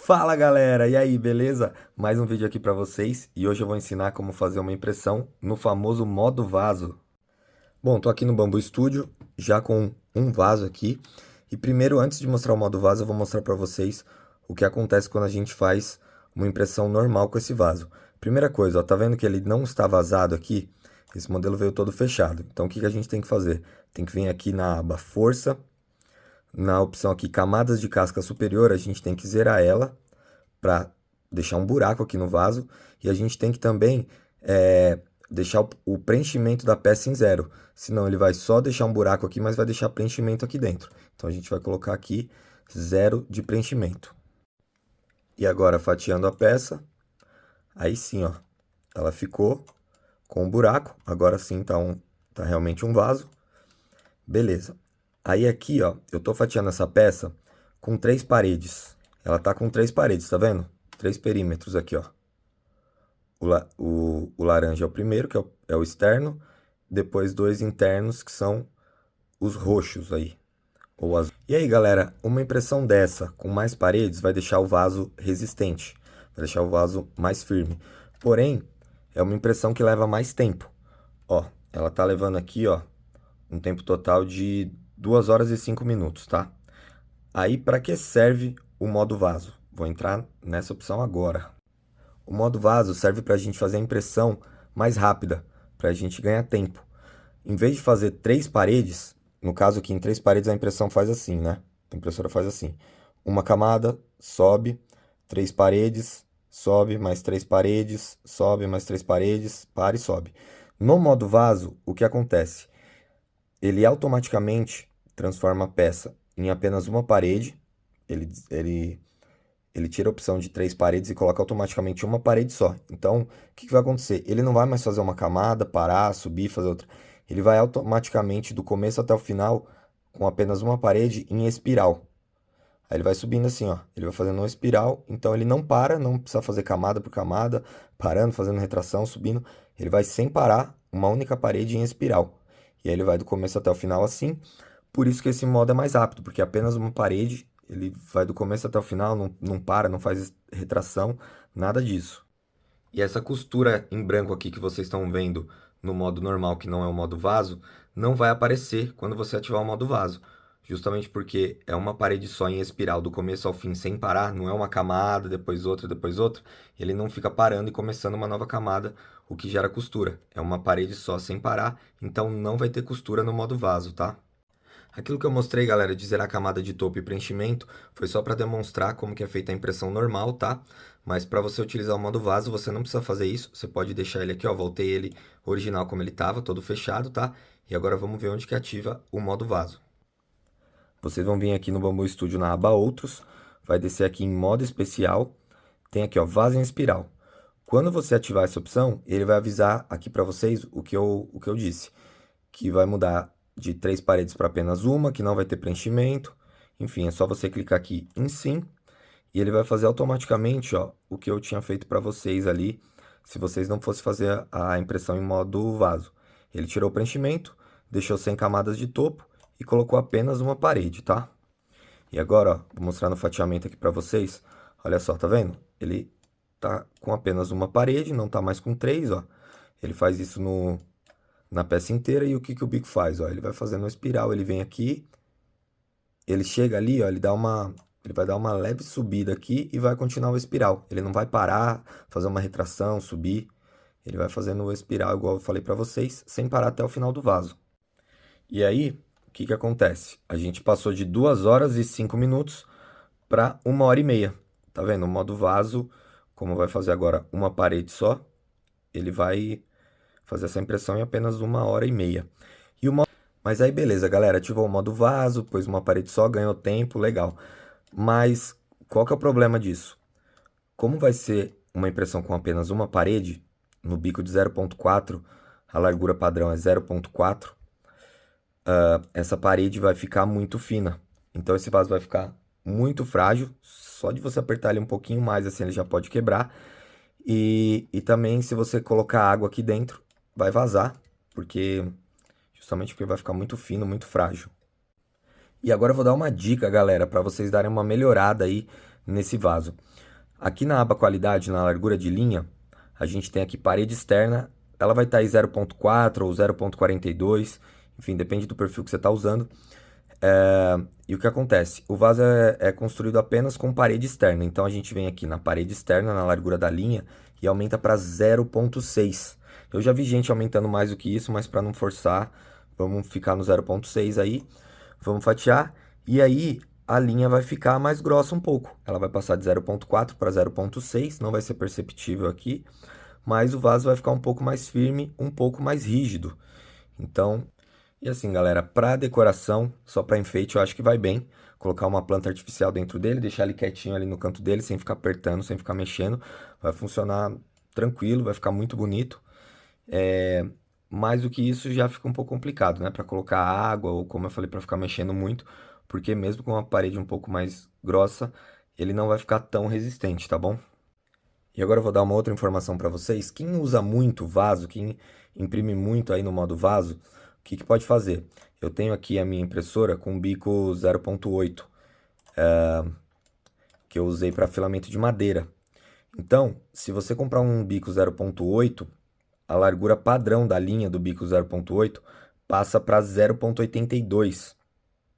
Fala galera, e aí, beleza? Mais um vídeo aqui pra vocês e hoje eu vou ensinar como fazer uma impressão no famoso modo vaso. Bom, tô aqui no Bambu Studio já com um vaso aqui e primeiro, antes de mostrar o modo vaso, eu vou mostrar pra vocês o que acontece quando a gente faz uma impressão normal com esse vaso. Primeira coisa, ó, tá vendo que ele não está vazado aqui? Esse modelo veio todo fechado. Então o que que a gente tem que fazer? Tem que vir aqui na aba Força. Na opção aqui, camadas de casca superior, a gente tem que zerar ela para deixar um buraco aqui no vaso. E a gente tem que também deixar o preenchimento da peça em zero. Senão ele vai só deixar um buraco aqui, mas vai deixar preenchimento aqui dentro. Então a gente vai colocar aqui zero de preenchimento. E agora fatiando a peça, aí sim, ó, ela ficou com um buraco. Agora sim tá realmente um vaso. Beleza. Aí aqui, ó, eu tô fatiando essa peça com 3 paredes. Ela tá com 3 paredes, tá vendo? 3 perímetros aqui, ó. O laranja é o primeiro, que é o externo. Depois 2 internos, que são os roxos aí. Ou azul. E aí, galera, uma impressão dessa com mais paredes vai deixar o vaso resistente. Vai deixar o vaso mais firme. Porém, é uma impressão que leva mais tempo. Ó, ela tá levando aqui, ó, um tempo total de 2 horas e 5 minutos, tá? Aí, para que serve o modo vaso? Vou entrar nessa opção agora. O modo vaso serve para a gente fazer a impressão mais rápida, para a gente ganhar tempo. Em vez de fazer 3 paredes, no caso aqui em 3 paredes a impressão faz assim, né? A impressora faz assim. Uma camada, sobe, 3 paredes, sobe, mais 3 paredes, sobe, mais 3 paredes, para e sobe. No modo vaso, o que acontece? Ele automaticamente transforma a peça em apenas uma parede. Ele, ele, ele tira a opção de 3 paredes e coloca automaticamente uma parede só. Então, o que que vai acontecer? Ele não vai mais fazer uma camada, parar, subir, fazer outra. Ele vai automaticamente, do começo até o final, com apenas uma parede em espiral. Aí ele vai subindo assim, ó. Ele vai fazendo uma espiral, então ele não para, não precisa fazer camada por camada, parando, fazendo retração, subindo. Ele vai sem parar, uma única parede em espiral. E aí ele vai do começo até o final assim. Por isso que esse modo é mais rápido, porque é apenas uma parede, ele vai do começo até o final, não para, não faz retração, nada disso. E essa costura em branco aqui que vocês estão vendo no modo normal, que não é o modo vaso, não vai aparecer quando você ativar o modo vaso. Justamente porque é uma parede só em espiral do começo ao fim sem parar, não é uma camada, depois outra, depois outra. Ele não fica parando e começando uma nova camada, o que gera costura. É uma parede só sem parar, então não vai ter costura no modo vaso, tá? Aquilo que eu mostrei, galera, de zerar a camada de topo e preenchimento, foi só para demonstrar como que é feita a impressão normal, tá? Mas para você utilizar o modo vaso, você não precisa fazer isso. Você pode deixar ele aqui, ó, voltei ele original como ele estava, todo fechado, tá? E agora vamos ver onde que ativa o modo vaso. Vocês vão vir aqui no Bambu Studio na aba Outros, vai descer aqui em modo especial, tem aqui, ó, vaso em espiral. Quando você ativar essa opção, ele vai avisar aqui para vocês o que eu disse, que vai mudar de 3 paredes para apenas uma, que não vai ter preenchimento. Enfim, é só você clicar aqui em sim e ele vai fazer automaticamente, ó, o que eu tinha feito para vocês ali, se vocês não fossem fazer a impressão em modo vaso. Ele tirou o preenchimento, deixou sem camadas de topo e colocou apenas uma parede, tá? E agora, ó, vou mostrar no fatiamento aqui para vocês. Olha só, tá vendo? Ele tá com apenas uma parede, não tá mais com 3, ó. Ele faz isso na peça inteira e o que que o bico faz, ó? Ele vai fazendo uma espiral, ele vem aqui, ele chega ali, ó, ele vai dar uma leve subida aqui e vai continuar o espiral. Ele não vai parar, fazer uma retração, subir. Ele vai fazendo o espiral igual eu falei para vocês, sem parar até o final do vaso. E aí, o que que acontece? A gente passou de 2 horas e 5 minutos para 1 hora e meia. Tá vendo? O modo vaso, como vai fazer agora uma parede só, ele vai fazer essa impressão em apenas 1 hora e meia. Mas aí beleza, galera, ativou o modo vaso, pôs uma parede só, ganhou tempo, legal. Mas qual que é o problema disso? Como vai ser uma impressão com apenas uma parede, no bico de 0,4, a largura padrão é 0,4, essa parede vai ficar muito fina. Então esse vaso vai ficar muito frágil, só de você apertar ele um pouquinho mais assim ele já pode quebrar. E também se você colocar água aqui dentro, vai vazar, justamente porque vai ficar muito fino, muito frágil. E agora eu vou dar uma dica, galera, para vocês darem uma melhorada aí nesse vaso. Aqui na aba qualidade, na largura de linha, a gente tem aqui parede externa, ela vai estar em 0.4 ou 0.42, enfim, depende do perfil que você está usando. E o que acontece? O vaso é construído apenas com parede externa, então a gente vem aqui na parede externa, na largura da linha, e aumenta para 0.6. Eu já vi gente aumentando mais do que isso, mas para não forçar, vamos ficar no 0.6 aí, vamos fatiar, e aí a linha vai ficar mais grossa um pouco. Ela vai passar de 0.4 para 0.6, não vai ser perceptível aqui, mas o vaso vai ficar um pouco mais firme, um pouco mais rígido. Então, e assim, galera, para decoração, só para enfeite, eu acho que vai bem. Colocar uma planta artificial dentro dele, deixar ele quietinho ali no canto dele, sem ficar apertando, sem ficar mexendo. Vai funcionar tranquilo, vai ficar muito bonito. Mais do que isso já fica um pouco complicado, né? Para colocar água ou, como eu falei, para ficar mexendo muito, porque mesmo com uma parede um pouco mais grossa, ele não vai ficar tão resistente, tá bom? E agora eu vou dar uma outra informação para vocês. Quem usa muito vaso, quem imprime muito aí no modo vaso, o que que pode fazer? Eu tenho aqui a minha impressora com bico 0.8, que eu usei para filamento de madeira. Então, se você comprar um bico 0.8, a largura padrão da linha do bico 0.8 passa para 0.82.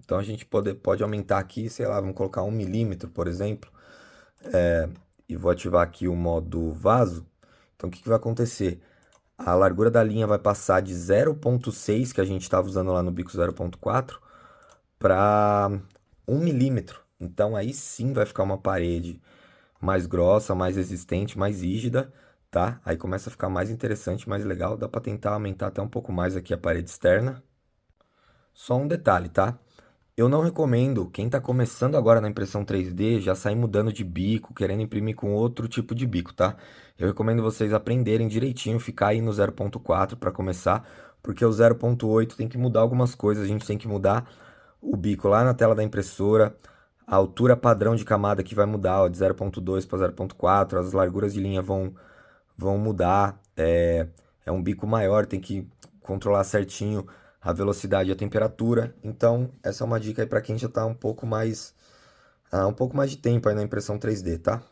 Então a gente pode aumentar aqui, sei lá, vamos colocar 1 milímetro, por exemplo, e vou ativar aqui o modo vaso. Então o que que vai acontecer? A largura da linha vai passar de 0.6, que a gente estava usando lá no bico 0.4, para 1 milímetro. Então aí sim vai ficar uma parede mais grossa, mais resistente, mais rígida, tá? Aí começa a ficar mais interessante, mais legal. Dá para tentar aumentar até um pouco mais aqui a parede externa. Só um detalhe, tá? Eu não recomendo quem está começando agora na impressão 3D já sair mudando de bico, querendo imprimir com outro tipo de bico, tá? Eu recomendo vocês aprenderem direitinho, ficar aí no 0.4 para começar, porque o 0.8 tem que mudar algumas coisas, a gente tem que mudar o bico lá na tela da impressora, a altura padrão de camada que vai mudar, ó, de 0.2 para 0.4, as larguras de linha vão mudar, é um bico maior, tem que controlar certinho a velocidade e a temperatura. Então, essa é uma dica aí para quem já está um pouco mais de tempo aí na impressão 3D, tá?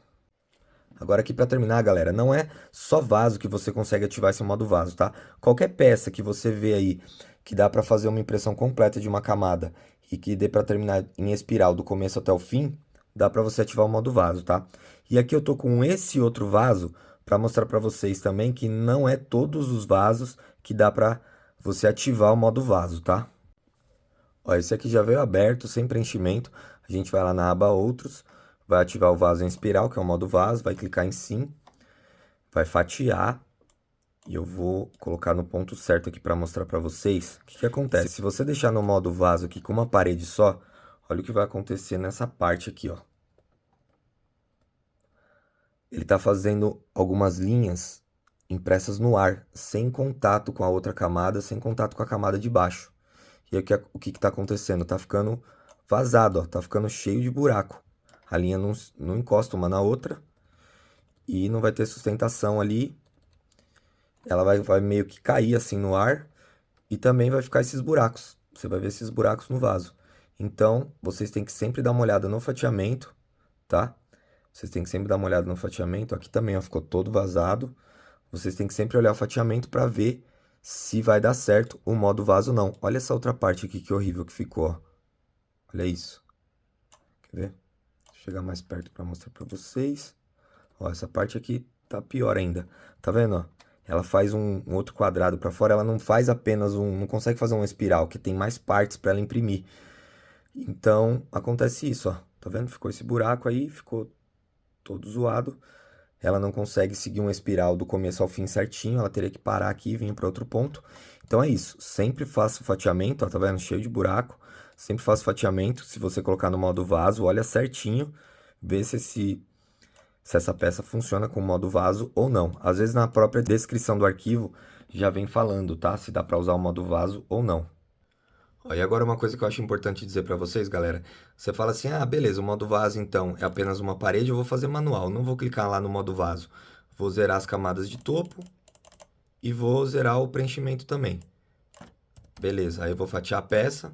Agora aqui para terminar, galera, não é só vaso que você consegue ativar esse modo vaso, tá? Qualquer peça que você vê aí que dá para fazer uma impressão completa de uma camada e que dê para terminar em espiral do começo até o fim, dá para você ativar o modo vaso, tá? E aqui eu tô com esse outro vaso para mostrar para vocês também que não é todos os vasos que dá para você ativar o modo vaso, tá? Ó, esse aqui já veio aberto, sem preenchimento. A gente vai lá na aba Outros, vai ativar o vaso em espiral, que é o modo vaso, vai clicar em Sim, vai fatiar. E eu vou colocar no ponto certo aqui para mostrar para vocês o que que acontece. Se você deixar no modo vaso aqui com uma parede só, olha o que vai acontecer nessa parte aqui, ó. Ele está fazendo algumas linhas impressas no ar, sem contato com a outra camada, sem contato com a camada de baixo. E aí, o que está acontecendo? Tá ficando vazado, ó, tá ficando cheio de buraco. A linha não encosta uma na outra e não vai ter sustentação ali. Ela vai meio que cair assim no ar e também vai ficar esses buracos. Você vai ver esses buracos no vaso. Então, vocês têm que sempre dar uma olhada no fatiamento, tá? Vocês têm que sempre dar uma olhada no fatiamento. Aqui também, ó, ficou todo vazado. Vocês têm que sempre olhar o fatiamento para ver se vai dar certo o modo vaso ou não. Olha essa outra parte aqui que horrível que ficou, ó. Olha isso. Quer ver? Vou chegar mais perto para mostrar para vocês. Ó, essa parte aqui tá pior ainda. Tá vendo, ó? Ela faz um outro quadrado para fora, ela não faz apenas não consegue fazer uma espiral, que tem mais partes para ela imprimir. Então, acontece isso, ó. Tá vendo? Ficou esse buraco aí, ficou todo zoado. Ela não consegue seguir uma espiral do começo ao fim certinho, ela teria que parar aqui e vir para outro ponto. Então é isso, sempre faça o fatiamento, ó, tá vendo? Cheio de buraco. Sempre faça o fatiamento, se você colocar no modo vaso, olha certinho, vê se essa peça funciona com o modo vaso ou não. Às vezes na própria descrição do arquivo já vem falando, tá? Se dá para usar o modo vaso ou não. Ó, e agora uma coisa que eu acho importante dizer para vocês, galera. Você fala assim, ah, beleza, o modo vaso então é apenas uma parede, eu vou fazer manual. Não vou clicar lá no modo vaso. Vou zerar as camadas de topo e vou zerar o preenchimento também. Beleza, aí eu vou fatiar a peça.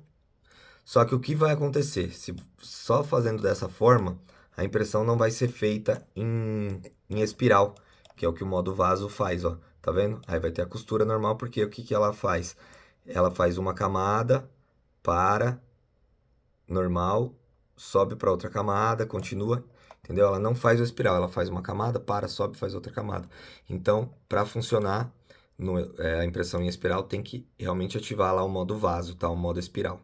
Só que o que vai acontecer? Se só fazendo dessa forma, a impressão não vai ser feita em espiral, que é o que o modo vaso faz, ó. Tá vendo? Aí vai ter a costura normal, porque o que que ela faz? Ela faz uma camada, para, normal, sobe para outra camada, continua, entendeu? Ela não faz o espiral, ela faz uma camada, para, sobe, faz outra camada. Então, para funcionar a impressão em espiral, tem que realmente ativar lá o modo vaso, tá? O modo espiral.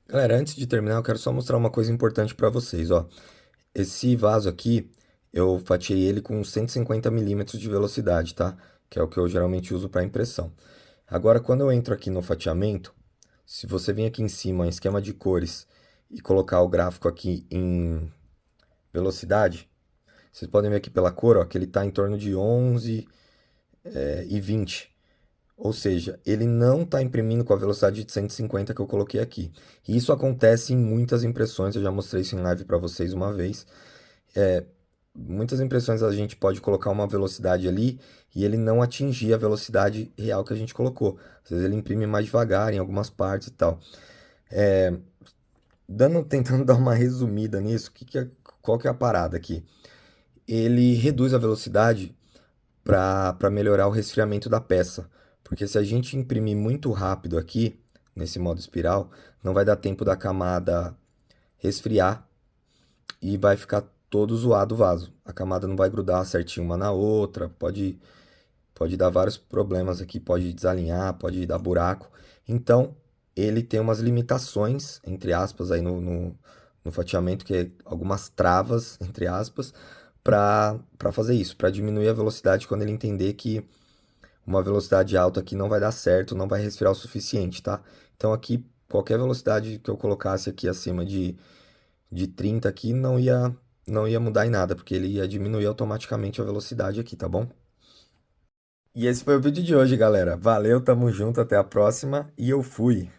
Galera, antes de terminar, eu quero só mostrar uma coisa importante para vocês, ó. Esse vaso aqui, eu fatiei ele com 150 milímetros de velocidade, tá? Que é o que eu geralmente uso para impressão. Agora, quando eu entro aqui no fatiamento, se você vir aqui em cima em esquema de cores e colocar o gráfico aqui em velocidade, vocês podem ver aqui pela cor, ó, que ele está em torno de 11 e 20. Ou seja, ele não está imprimindo com a velocidade de 150 que eu coloquei aqui. E isso acontece em muitas impressões, eu já mostrei isso em live para vocês uma vez. Muitas impressões a gente pode colocar uma velocidade ali e ele não atingir a velocidade real que a gente colocou. Às vezes ele imprime mais devagar em algumas partes e tal. Tentando dar uma resumida nisso, qual que é a parada aqui? Ele reduz a velocidade para melhorar o resfriamento da peça. Porque se a gente imprimir muito rápido aqui, nesse modo espiral, não vai dar tempo da camada resfriar e vai ficar todo zoado o vaso. A camada não vai grudar certinho uma na outra, pode dar vários problemas aqui, pode desalinhar, pode dar buraco. Então, ele tem umas limitações, entre aspas, aí no fatiamento, que é algumas travas, entre aspas, para fazer isso, para diminuir a velocidade quando ele entender que uma velocidade alta aqui não vai dar certo, não vai resfriar o suficiente, tá? Então aqui, qualquer velocidade que eu colocasse aqui acima de 30 aqui não ia mudar em nada, porque ele ia diminuir automaticamente a velocidade aqui, tá bom? E esse foi o vídeo de hoje, galera. Valeu, tamo junto, até a próxima e eu fui!